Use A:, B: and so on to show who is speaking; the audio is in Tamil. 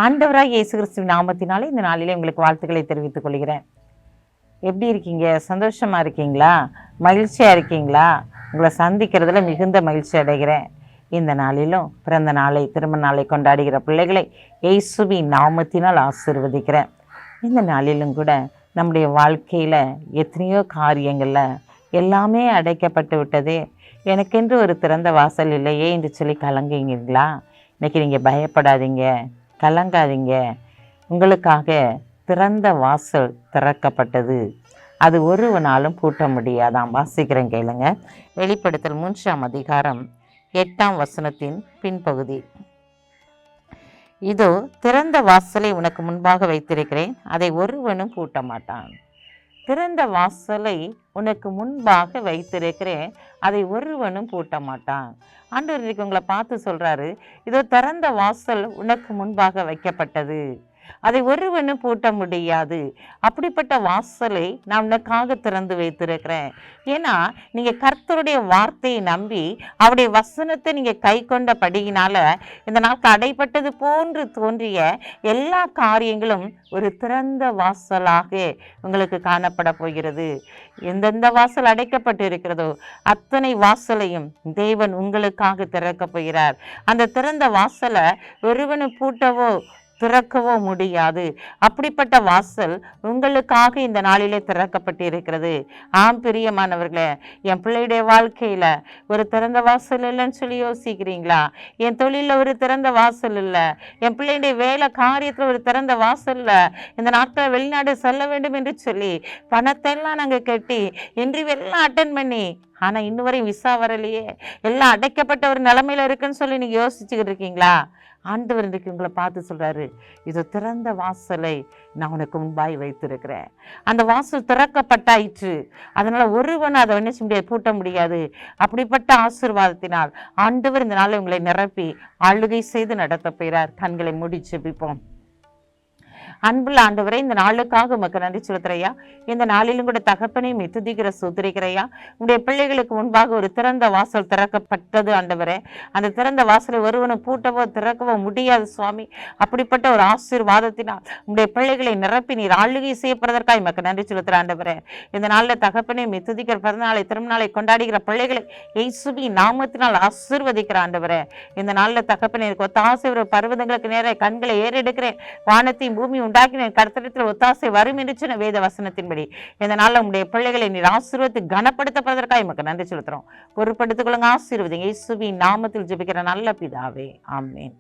A: ஆண்டவராக இயேசு கிறிஸ்துவின் நாமத்தினாலே இந்த நாளிலே உங்களுக்கு வாழ்த்துக்களை தெரிவித்துக் கொள்கிறேன். எப்படி இருக்கீங்க? சந்தோஷமா இருக்கீங்களா? மகிழ்ச்சியா இருக்கீங்களா? உங்களை சந்திக்கிறதுல மிகுந்த மகிழ்ச்சி அடைகிறேன். இந்த நாளிலும் பிறந்த நாளை, திருமண நாளை கொண்டாடுகிற பிள்ளைகளை இயேசுவின் நாமத்தினால் ஆசீர்வதிக்கிறேன். இந்த நாளிலும் கூட நம்முடைய வாழ்க்கையில் எத்தனையோ காரியங்களில் எல்லாமே அடைக்கப்பட்டு விட்டதே, எனக்கென்று ஒரு திறந்த வாசல் இல்லையே என்று சொல்லி கலங்குங்களா? இன்னைக்கு நீங்கள் பயப்படாதீங்க, கலங்காதீங்க. உங்களுக்காக திறந்த வாசல் திறக்கப்பட்டது. அது ஒருவனாலும் பூட்ட முடியாதாம். வாசிக்கிறேன் கேளுங்க. வெளிப்படுத்தல் 3ஆம் அதிகாரம் 8ஆம் வசனத்தின் பின்பகுதி. இதோ திறந்த வாசலை உனக்கு முன்பாக வைத்திருக்கிறேன், அதை ஒருவனும் பூட்ட மாட்டான். திறந்த வாசலை உனக்கு முன்பாக வைத்திருக்கிறேன், அதை ஒருவனும் பூட்ட மாட்டான். ஆண்டவர் இன்னைக்கு உங்களை பார்த்து சொல்றாரு, இதோ திறந்த வாசல் உனக்கு முன்பாக வைக்கப்பட்டது, அதை ஒருவனும் பூட்ட முடியாது. அப்படிப்பட்ட வாசலை நான் உனக்காக திறந்து வைத்திருக்கிறேன். ஏன்னா நீங்க கர்த்தருடைய வார்த்தையை நம்பி அவருடைய வசனத்தை நீங்க கை கொண்ட படியினால இந்த நாளுக்கு அடைப்பட்டது போன்று தோன்றிய எல்லா காரியங்களும் ஒரு திறந்த வாசலாக உங்களுக்கு காணப்பட போகிறது. எந்தெந்த வாசல் அடைக்கப்பட்டு இருக்கிறதோ அத்தனை வாசலையும் தேவன் உங்களுக்காக திறக்க போகிறார். அந்த திறந்த வாசலை ஒருவனும் பூட்டவோ திறக்கவோ முடியாது. அப்படிப்பட்ட வாசல் உங்களுக்காக இந்த நாளிலே திறக்கப்பட்டு இருக்கிறது. ஆம் பிரியமானவர்களே, என் பிள்ளையுடைய வாழ்க்கையில ஒரு திறந்த வாசல் இல்லைன்னு சொல்லி யோசிக்கிறீங்களா? என் தொழில ஒரு திறந்த வாசல் இல்லை, என் பிள்ளையுடைய வேலை காரியத்துல ஒரு திறந்த வாசல் இல்லை, இந்த நாட்களை வெளிநாடு செல்ல வேண்டும் என்று சொல்லி பணத்தெல்லாம் நாங்கள் கட்டி இன்டர்வியூ எல்லாம் அட்டன் பண்ணி ஆனா இன்னும் வரை விசா வரலையே, எல்லாம் அடைக்கப்பட்ட ஒரு நிலைமையில இருக்குன்னு சொல்லி நீங்க யோசிச்சுக்கிட்டு இருக்கீங்களா? ஆண்டவர் இன்றைக்கு உங்களை பார்த்து சொல்றாரு, இது திறந்த வாசலை நான் உனக்கு முன்பாய் வைத்திருக்கிறேன். அந்த வாசல் திறக்கப்பட்டாயிற்று, அதனால ஒருவன் அதை என்ன செய்ய முடியாது, பூட்ட முடியாது. அப்படிப்பட்ட ஆசீர்வாதத்தினால் ஆண்டவர் இந்த நாளை உங்களை நிரப்பி ஆளுகை செய்து நடத்த போகிறார். கண்களை மூடி ஜெபிப்போம். அன்புள்ள ஆண்டவரே, இந்த நாளுக்காக உமக்கு நன்றி செலுத்துறையா. இந்த நாளிலும் கூட தகப்பனையும் துதிக்கிற சுத்திரிக்கிறையா. உடைய பிள்ளைகளுக்கு முன்பாக ஒரு திறந்த வாசல் திறக்கப்பட்டது ஆண்டவரே. அந்த திறந்த வாசலை ஒருவனும் பூட்டவோ திறக்கவோ முடியாது சுவாமி. அப்படிப்பட்ட ஒரு ஆசீர்வாதத்தினால் உடைய பிள்ளைகளை நிரப்பி நீர் ஆளுகை செய்யப்படுவதற்காக உமக்கு நன்றி செலுத்துற ஆண்டவரே. இந்த நாளில் தகப்பனையும் துதிக்கிற பிறந்தநாளை, திருமணநாளை கொண்டாடுகிற பிள்ளைகளை இயேசுவின் நாமத்தினால் ஆசீர்வதிக்கிற ஆண்டவரே. இந்த நாளில் தகப்பனை ஒத்தாசை ஒரு பர்வதங்களுக்கு நேர கண்களை ஏறெடுக்கிறேன். வானத்தையும் பூமி உண்டாக்கின கர்த்தரிடத்தில் ஒத்தாசை வரும் என்று சொன்ன வேத வசனத்தின்படி இந்த நாளில் உங்களுடைய பிள்ளைகளை நீர் ஆசீர்வதித்து கனப்படுத்தப்படுவதற்காக எமக்கு நன்றி செலுத்துறோம். பொறுப்படுத்திக் கொள்ளுங்க, ஆசீர்வதிங்க. இயேசுவின் நாமத்தில் ஜெபிக்கிற நல்ல பிதாவே, ஆமென்.